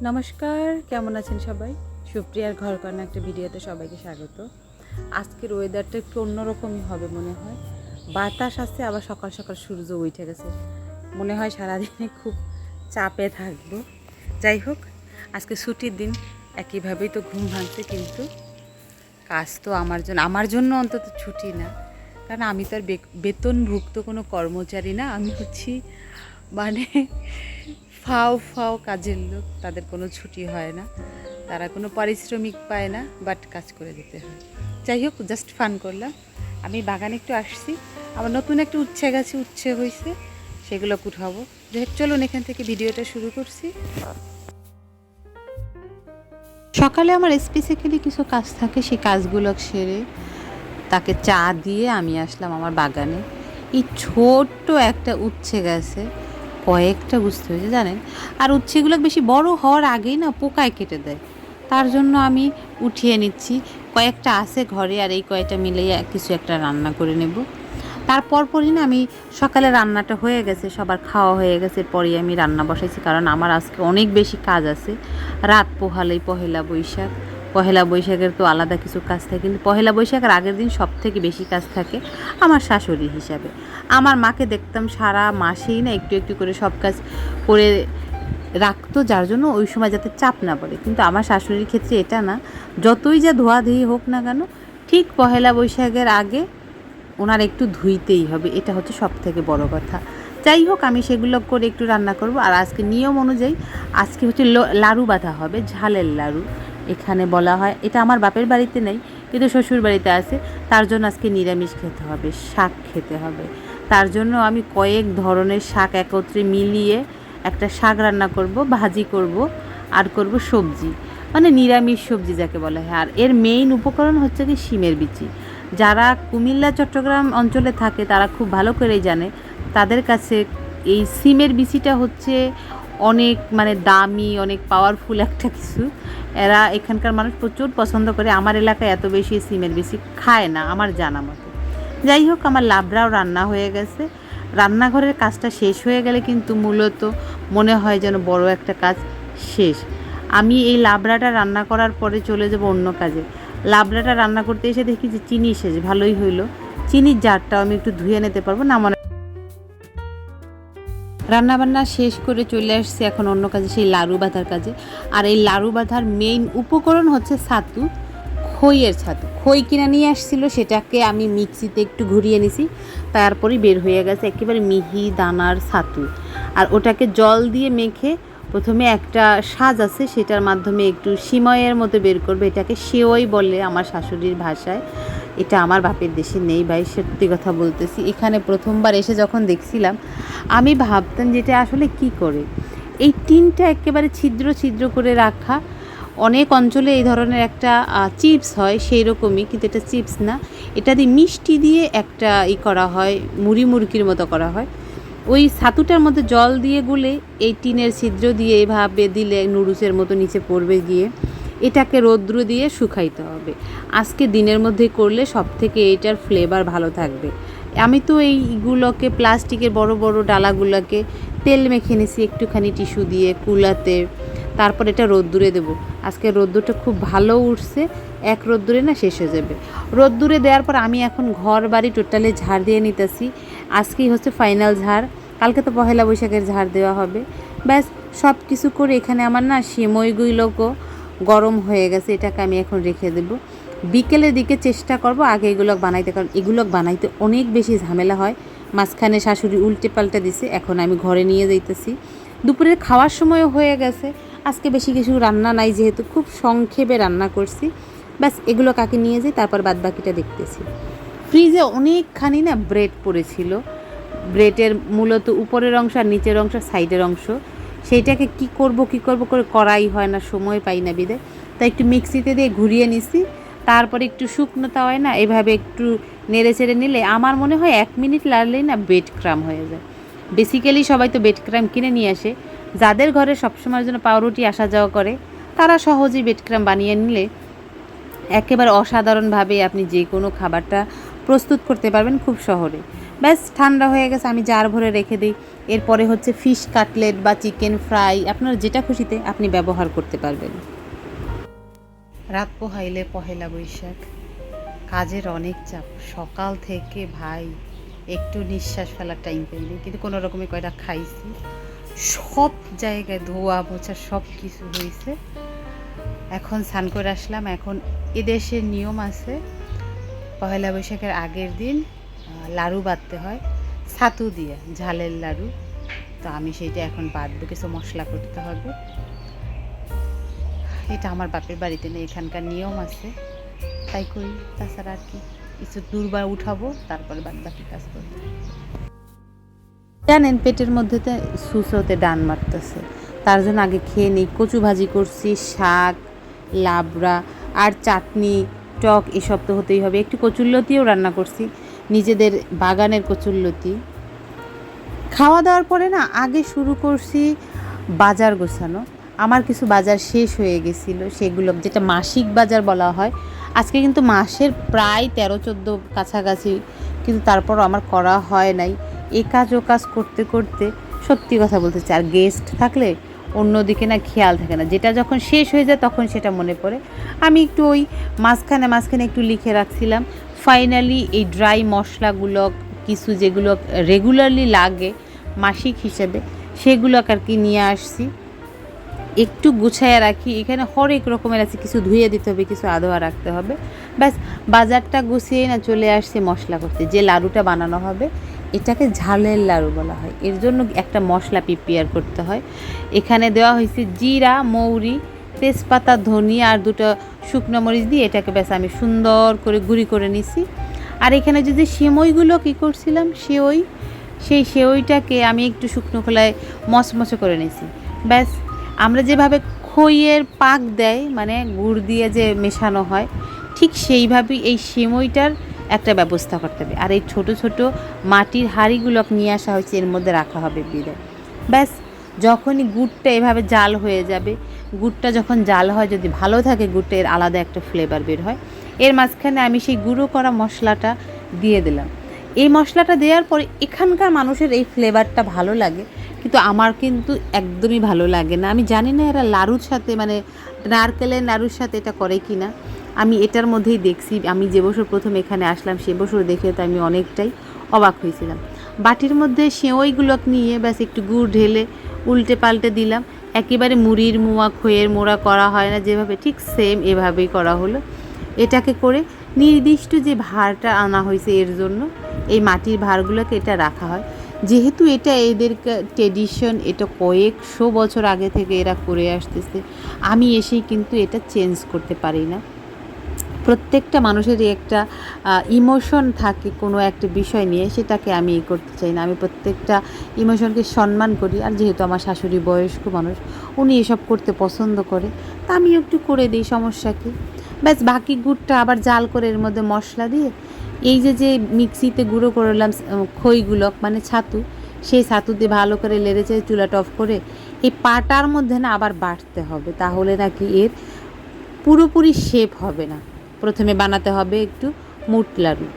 নমস্কার, কেমন আছেন সবাই? সুপ্রিয়ার ঘরকন্না একটা ভিডিওতে সবাইকে স্বাগত। আজকের ওয়েদারটা একটু অন্যরকমই হবে মনে হয়। বাতাস আসছে, আবার সকাল সকাল সূর্য উঠে গেছে। মনে হয় সারাদিনে খুব চাপে থাকবো। যাই হোক, আজকে ছুটির দিন, একইভাবেই তো ঘুম ভাঙছে, কিন্তু কাজ তো আমার জন্য অন্তত ছুটি না। কারণ আমি তো আর বেতনভুক্ত কোনো কর্মচারী না, আমি হচ্ছি মানে ফাও ফাও কাজের লোক। তাদের কোনো ছুটি হয় না, তারা কোনো পারিশ্রমিক পায় না, বাট কাজ করে দিতে হয়। যাই হোক, জাস্ট ফান করলাম। আমি বাগানে একটু আসছি, আবার নতুন একটা উচ্ছে গাছে উচ্ছে হয়েছে, সেগুলো উঠাবো। যাই হোক, চলুন এখান থেকে ভিডিওটা শুরু করছি। সকালে আমার স্পেসিফিক্যালি কিছু কাজ থাকে, সেই কাজগুলো সেরে তাকে চা দিয়ে আমি আসলাম আমার বাগানে। এই ছোট্ট একটা উচ্ছে গাছে কয়েকটা বুঝতে হয়েছে জানেন। আর উচ্ছেগুলো বেশি বড় হওয়ার আগেই না পোকায় কেটে দেয়, তার জন্য আমি উঠিয়ে নিচ্ছি। কয়েকটা আছে ঘরে, আর এই কয়েকটা মিলেই কিছু একটা রান্না করে নেব। তারপর পরই না আমি সকালে রান্নাটা হয়ে গেছে, সবার খাওয়া হয়ে গেছে, পরেই আমি রান্না বসাইছি। কারণ আমার আজকে অনেক বেশি কাজ আছে। রাত পোহালেই পহেলা বৈশাখ। পহেলা বৈশাখের তো আলাদা কিছু কাজ থাকে, কিন্তু পহেলা বৈশাখের আগের দিন সব থেকে বেশি কাজ থাকে আমার শাশুড়ি হিসাবে। আমার মাকে দেখতাম সারা মাসেই না একটু একটু করে সব কাজ করে রাখতো, যার জন্য ওই সময় যাতে চাপ না পড়ে। কিন্তু আমার শাশুড়ির ক্ষেত্রে এটা না, যতই যা ধোয়াধুয়ি হোক না কেন, ঠিক পহেলা বৈশাখের আগে ওনার একটু ধুইতেই হবে, এটা হচ্ছে সব থেকে বড় কথা। যাই হোক, আমি সেগুলো করে একটু রান্না করব। আর আজকে নিয়ম অনুযায়ী আজকে হচ্ছে লাড়ু বাঁধা হবে, ঝালের লাড়ু এখানে বলা হয়। এটা আমার বাপের বাড়িতে নেই, কিন্তু শ্বশুর বাড়িতে আছে। তার জন্য আজকে নিরামিষ খেতে হবে, শাক খেতে হবে। তার জন্য আমি কয়েক ধরনের শাক একত্রে মিলিয়ে একটা শাক রান্না করব, ভাজি করব, আর করব সবজি, মানে নিরামিষ সবজি যাকে বলা হয়। আর এর মেইন উপকরণ হচ্ছে কি শিমের বিচি। যারা কুমিল্লা চট্টগ্রাম অঞ্চলে থাকে তারা খুব ভালো করেই জানে, তাদের কাছে এই সিমের বিচিটা হচ্ছে অনেক মানে দামি, অনেক পাওয়ারফুল একটা কিছু। এরা এখানকার মানুষ প্রচুর পছন্দ করে। আমার এলাকায় এত বেশি সিমের বিচি খায় না আমার জানা মতো। যাই হোক, আমার লাবড়াও রান্না হয়ে গেছে। রান্নাঘরের কাজটা শেষ হয়ে গেলে কিন্তু মূলত মনে হয় যেন বড় একটা কাজ শেষ। আমি এই লাবড়াটা রান্না করার পরে চলে যাব অন্য কাজে। লাবড়াটা রান্না করতে এসে দেখি যে চিনি শেষ, ভালোই হইলো। চিনির জারটাও আমি একটু ধুয়ে নিতে পারবো না মনে। রান্নাবান্না শেষ করে চলে আসছি এখন অন্য কাজে, সেই লাড়ু বাঁধার কাজে। আর এই লাড়ু বাঁধার মেইন উপকরণ হচ্ছে ছাতু, খইয়ের ছাতু। খই কিনে নিয়ে আসছিল, সেটাকে আমি মিক্সিতে একটু ঘুরিয়ে নিছি, তারপরেই বের হয়ে গেছে একেবারে মিহি দানার ছাতু। আর ওটাকে জল দিয়ে মেখে প্রথমে একটা সাজ আছে, সেটার মাধ্যমে একটু সিময়ের মতো বের করবে। এটাকে সেওই বলে আমার শাশুড়ির ভাষায়। এটা আমার বাপের দেশে নেই ভাই, সত্যি কথা বলতেছি। এখানে প্রথমবার এসে যখন দেখছিলাম, আমি ভাবতাম যেটা আসলে কি করে এই টিনটা একেবারে ছিদ্র ছিদ্র করে রাখা। অনেক অঞ্চলে এই ধরনের একটা চিপস হয় সেই রকমই, কিন্তু এটা চিপস না, এটা দিয়ে মিষ্টি দিয়ে একটা করা হয়, মুড়ি মুরগির মতো করা হয়। ওই ছাতুটার মধ্যে জল দিয়ে গুলে এই টিনের ছিদ্র দিয়ে এভাবে দিলে নুডলসের মতো নিচে পড়বে গিয়ে। এটাকে রৌদ্র দিয়ে শুকাইতে হবে। আজকে দিনের মধ্যে করলে সব থেকে এটার ফ্লেভার ভালো থাকবে। আমি তো এইগুলোকে প্লাস্টিকের বড় বড় ডালাগুলোকে তেল মেখে নিছি একটুখানি টিস্যু দিয়ে কুলাতে, তারপর এটা রোদ্দুরে দেবো। আজকে রোদ্দুরটা খুব ভালো উঠছে, এক রোদ্দুরে না শেষ হয়ে যাবে। রোদ্দুরে দেওয়ার পর আমি এখন ঘর বাড়ি টোটালি ঝাড় দিয়ে নিতেছি। আজকেই হচ্ছে ফাইনাল ঝাড়, কালকে তো পহেলা বৈশাখের ঝাড় দেওয়া হবে। ব্যাস সব কিছু করে এখানে আমার না সিমইগুলোকে গরম হয়ে গেছে, এটাকে আমি এখন রেখে দেবো। বিকেলের দিকে চেষ্টা করব আগে এগুলো বানাইতে, কারণ এগুলো বানাইতে অনেক বেশি ঝামেলা হয়। মাঝখানে শাশুড়ি উল্টে পাল্টে দিছে, এখন আমি ঘরে নিয়ে যাইতেছি। দুপুরের খাওয়ার সময়ও হয়ে গেছে। আজকে বেশি কিছু রান্না নাই, যেহেতু খুব সংক্ষেপে রান্না করছি। ব্যাস এগুলো কাকে নিয়ে যাই, তারপর বাদ বাকিটা দেখতেছি। ফ্রিজে অনেকখানি না ব্রেড পড়েছিল। ব্রেডের মূলত উপরের অংশ আর নিচের অংশ, সাইডের অংশ, সেইটাকে কি করব করে করাই হয় না, সময় পাই না বিদে। তাই একটু মিক্সিতে দিয়ে ঘুরিয়ে নিছি। তারপরে একটু শুকনো তাওয়ায় না এভাবে একটু নেড়ে চেড়ে নিলে আমার মনে হয় 1 মিনিট লাগলেই না বেড ক্রাম হয়ে যায়। বেসিক্যালি সবাই তো বেড ক্রাম কিনে নিয়ে আসে। যাদের ঘরে সবসময়ের জন্য পাউরুটি আসা যাওয়া করে, তারা সহজেই বেড ক্রাম বানিয়ে নিলে একেবারে অসাধারণভাবে আপনি যে কোনো খাবারটা প্রস্তুত করতে পারবেন খুব শহরে। ব্যাস ঠান্ডা হয়ে গেছে, আমি জার ভরে রেখে দিই। এরপরে হচ্ছে ফিশ কাটলেট বা চিকেন ফ্রাই, আপনার যেটা খুশিতে আপনি ব্যবহার করতে পারবেন। রাত পোহাইলে পহেলা বৈশাখ, কাজের অনেক চাপ, সকাল থেকে ভাই একটু নিঃশ্বাস ফেলার টাইম পাইনি, কিন্তু কোনো রকমে কয়টা খাইছি। সব জায়গায় ধোয়া মোছা সব কিছু হয়েছে। এখন স্নান করে আসলাম। এখন এদেশের নিয়ম আছে পহেলা বৈশাখের আগের দিন লাড়ু বাঁধতে হয় ছাতু দিয়ে, ঝালের লাড়ু। তো আমি সেইটা এখন বাঁধবো, কিছু মশলা করতে হবে। এটা আমার বাপের বাড়িতে নেই, এখানকার নিয়ম আছে তাই করি। তাছাড়া আর কি, কিছু দুর্বার উঠাবো, তারপরে বাদ বাকি কাজ করবো। জানেন পেটের মধ্যে তো সুসোতে ডান মারতেছে, তার জন্য আগে খেয়ে নিই। কচু ভাজি করছি, শাক, লাবড়া আর চাটনি, টক, এসব তো হতেই হবে। একটু কচুরলতিও রান্না করছি, নিজেদের বাগানের কচুরলতি। খাওয়া দাওয়ার পরে না আগে শুরু করছি বাজার গোছানো। আমার কিছু বাজার শেষ হয়ে গেছিলো, সেগুলো যেটা মাসিক বাজার বলা হয়। আজকে কিন্তু মাসের প্রায় 13-14 কাছাকাছি, কিন্তু তারপরও আমার করা হয় নাই। এ কাজ ও কাজ করতে করতে সত্যি কথা বলতে চাই, আর গেস্ট থাকলে অন্যদিকে না খেয়াল থাকে না, যেটা যখন শেষ হয়ে যায় তখন সেটা মনে পড়ে। আমি একটু ওই মাঝখানে একটু লিখে রাখছিলাম। ফাইনালি এই ড্রাই মশলাগুলো কিছু যেগুলো রেগুলারলি লাগে মাসিক হিসেবে, সেগুলোকে আর কি নিয়ে আসছি, একটু গুছাইয়া রাখি। এখানে হরেক রকমের আছে, কিছু ধুয়ে দিতে হবে, কিছু আধোয়া রাখতে হবে। ব্যাস বাজারটা গুছিয়ে না চলে আসছে মশলা করতে। যে লাড়ুটা বানানো হবে এটাকে ঝালের লাড়ু বলা হয়, এর জন্য একটা মশলা প্রিপেয়ার করতে হয়। এখানে দেওয়া হয়েছে জিরা, মৌরি, তেজপাতা, ধনিয়া আর 2টো শুকনো মরিচ দিয়ে এটাকে ব্যাস আমি সুন্দর করে গুঁড়ি করে নিছি। আর এখানে যদি সেমইগুলো কী করছিলাম, সেই সেওইটাকে আমি একটু শুকনো খোলায় মচমচে করে নিছি। ব্যাস আমরা যেভাবে খইয়ের পাক দেয়, মানে গুড় দিয়ে যে মেশানো হয়, ঠিক সেইভাবেই এই সেমইটার একটা ব্যবস্থা করতে হবে। আর এই ছোট ছোট মাটির হাঁড়িগুলো নিয়ে আসা হয়েছে, এর মধ্যে রাখা হবে বিদায়। ব্যাস যখনই গুড়টা এভাবে জাল হয়ে যাবে, গুড়টা যখন জাল হয় যদি ভালো থাকে গুড়টা, এর আলাদা একটা ফ্লেভার বের হয়। এর মাঝখানে আমি সেই গুঁড়ো করা মশলাটা দিয়ে দিলাম। এই মশলাটা দেওয়ার পরে এখানকার মানুষের এই ফ্লেভারটা ভালো লাগে, কিন্তু আমার কিন্তু একদমই ভালো লাগে না। আমি জানি না এরা লাড়ুর সাথে, মানে নারকেলের নাড়ুর সাথে এটা করে কি না। আমি এটার মধ্যেই দেখছি, আমি যে বছর প্রথম এখানে আসলাম সে বছর দেখে তো আমি অনেকটাই অবাক হয়েছিলাম। বাটির মধ্যে সেওইগুলো নিয়ে ব্যাস একটু গুড় ঢেলে উল্টে পাল্টে দিলাম। একেবারে মুড়ির মোয়া, খইয়ের মোড়া করা হয় না যেভাবে, ঠিক সেম এভাবেই করা হলো। এটাকে করে নির্দিষ্ট যে ভাঁড়টা আনা হয়েছে এর জন্য, এই মাটির ভাঁড়গুলোকে এটা রাখা হয়। যেহেতু এটা এদের ট্রেডিশন, এটা কয়েকশো বছর আগে থেকে এরা করে আসতেছে, আমি এসেই কিন্তু এটা চেঞ্জ করতে পারি না। প্রত্যেকটা মানুষেরই একটা ইমোশন থাকে কোনো একটা বিষয় নিয়ে, সেটাকে আমি করতে চাই না। আমি প্রত্যেকটা ইমোশনকে সম্মান করি। আর যেহেতু আমার শাশুড়ি বয়স্ক মানুষ, উনি এসব করতে পছন্দ করে, তা আমি একটু করে দিই, সমস্যা কী। ব্যাস বাকি গুড়টা আবার জাল করে এর মধ্যে মশলা দিয়ে, এই যে মিক্সিতে গুঁড়ো করলাম খইগুলো, মানে ছাতু, সেই ছাতু দিয়ে ভালো করে লেড়েছে চুলাটা অফ করে এই পাটার মধ্যে না আবার বাটতে হবে, তাহলে নাকি এর পুরোপুরি শেপ হবে না। প্রথমে বানাতে হবে একটু মুট লাড়ু।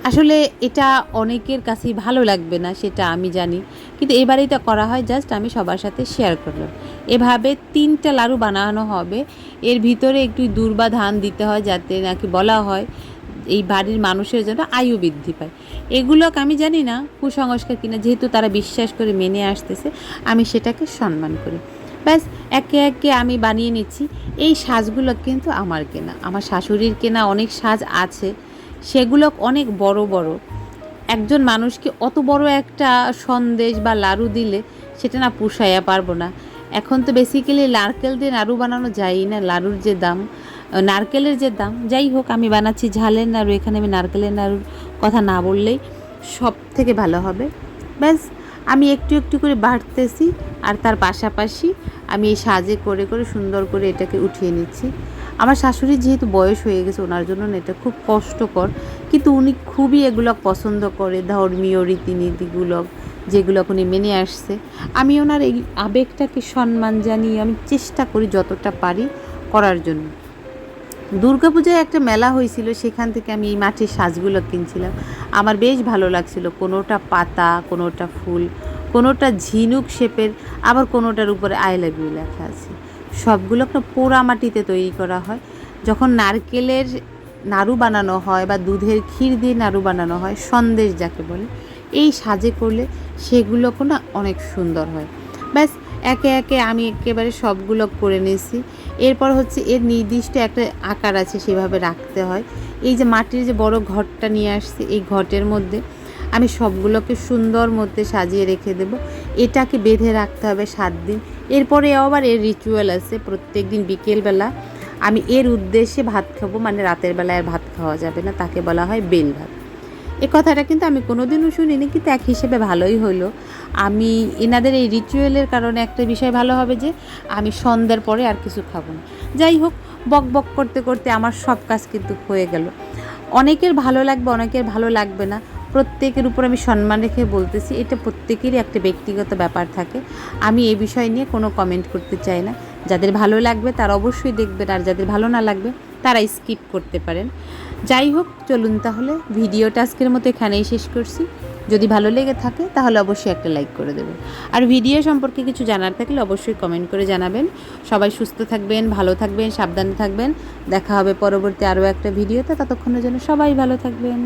আসলে এটা অনেকের কাছেই ভালো লাগবে না, সেটা আমি জানি, কিন্তু এবারেই তো করা হয়, জাস্ট আমি সবার সাথে শেয়ার করলাম। এভাবে 3টা লাড়ু বানানো হবে। এর ভিতরে একটু দুর্বা বা ধান দিতে হয়, যাতে নাকি বলা হয় এই বাড়ির মানুষের জন্য আয়ু বৃদ্ধি পায়। এগুলোকে আমি জানি না কুসংস্কার কিনা, যেহেতু তারা বিশ্বাস করে মেনে আসতেছে, আমি সেটাকে সম্মান করি। ব্যাস একে একে আমি বানিয়ে নিচ্ছি। এই সাজগুলো কিন্তু আমার কেনা, আমার শাশুড়ির কেনা অনেক সাজ আছে, সেগুলো অনেক বড় বড়। একজন মানুষকে অত বড় একটা সন্দেশ বা লাড়ু দিলে সেটা না পুষাইয়া পারবো না। এখন তো বেসিক্যালি নারকেল দিয়ে নাড়ু বানানো যায়ই না, লাড়ুর যে দাম, নারকেলের যে দাম। যাই হোক, আমি বানাচ্ছি ঝালের নাড়ু, এখানে আমি নারকেলের নাড়ুর কথা না বললেই সব থেকে ভালো হবে। ব্যাস আমি একটু একটু করে বাড়তেছি, আর তার পাশাপাশি আমি এই সাজে করে করে সুন্দর করে এটাকে উঠিয়ে নিচ্ছি। আমার শাশুড়ির যেহেতু বয়স হয়ে গেছে, ওনার জন্য না এটা খুব কষ্টকর, কিন্তু উনি খুবই এগুলো পছন্দ করে, ধর্মীয় রীতিনীতিগুলো যেগুলো উনি মেনে আসছে। আমি ওনার এই আবেগটাকে সম্মান জানিয়ে আমি চেষ্টা করি যতটা পারি করার জন্য। দুর্গাপূজায় একটা মেলা হয়েছিল, সেখান থেকে আমি এই মাটির সাজগুলো কিনছিলাম। আমার বেশ ভালো লাগছিল, কোনোটা পাতা, কোনোটা ফুল, কোনোটা ঝিনুক শেপের, আবার কোনোটার উপরে আই লাভ ইউ লেখা আছে। সবগুলো একটা পোড়া মাটিতে তৈরি করা হয়। যখন নারকেলের নাড়ু বানানো হয় বা দুধের ক্ষীর দিয়ে নাড়ু বানানো হয়, সন্দেশ যাকে বলে, এই সাজে করলে সেগুলোকে না অনেক সুন্দর হয়। ব্যাস একে একে আমি একেবারে সবগুলো করে নিয়েছি। এরপর হচ্ছে এর নির্দিষ্ট একটা আকার আছে, সেভাবে রাখতে হয়। এই যে মাটির যে বড় ঘটটা নিয়ে আসছি, এই ঘটের মধ্যে আমি সবগুলোকে সুন্দর মধ্যে সাজিয়ে রেখে দেব। এটাকে বেঁধে রাখতে হবে 7 দিন। এরপরে আবার এর রিচুয়াল আছে, প্রত্যেক দিন বিকেলবেলা আমি এর উদ্দেশ্যে ভাত খাবো, মানে রাতের বেলায় আর ভাত খাওয়া যাবে না, তাকে বলা হয় বেল ভাত। এই কথাটা কিন্তু আমি কোনোদিনও শুনিনি, কিন্তু এক হিসেবে ভালোই হলো। আমি এনাদের এই রিচুয়ালের কারণে একটা বিষয় ভালো হবে যে আমি সন্ধ্যার পরে আর কিছু খাবো না। যাই হোক, বক বক করতে করতে আমার সব কাজ কিন্তু হয়ে গেল। অনেকের ভালো লাগবে, অনেকের ভালো লাগবে না। প্রত্যেকের উপর আমি সম্মান রেখে বলতেছি, এটা প্রত্যেকেরই একটা ব্যক্তিগত ব্যাপার থাকে। আমি এই বিষয় নিয়ে কোনো কমেন্ট করতে চাই না। যাদের ভালো লাগবে তারা অবশ্যই দেখবেন, আর যাদের ভালো না লাগবে তারা স্কিপ করতে পারেন। যাই হোক, চলুন তাহলে ভিডিওটা আজকের মতো এখানেই শেষ করছি। যদি ভালো লেগে থাকে তাহলে অবশ্যই একটা লাইক করে দেবেন, আর ভিডিও সম্পর্কে কিছু জানার থাকলে অবশ্যই কমেন্ট করে জানাবেন। সবাই সুস্থ থাকবেন, ভালো থাকবেন, সাবধানে থাকবেন। দেখা হবে পরবর্তী আরও একটা ভিডিওতে। ততক্ষণের জন্য সবাই ভালো থাকবেন।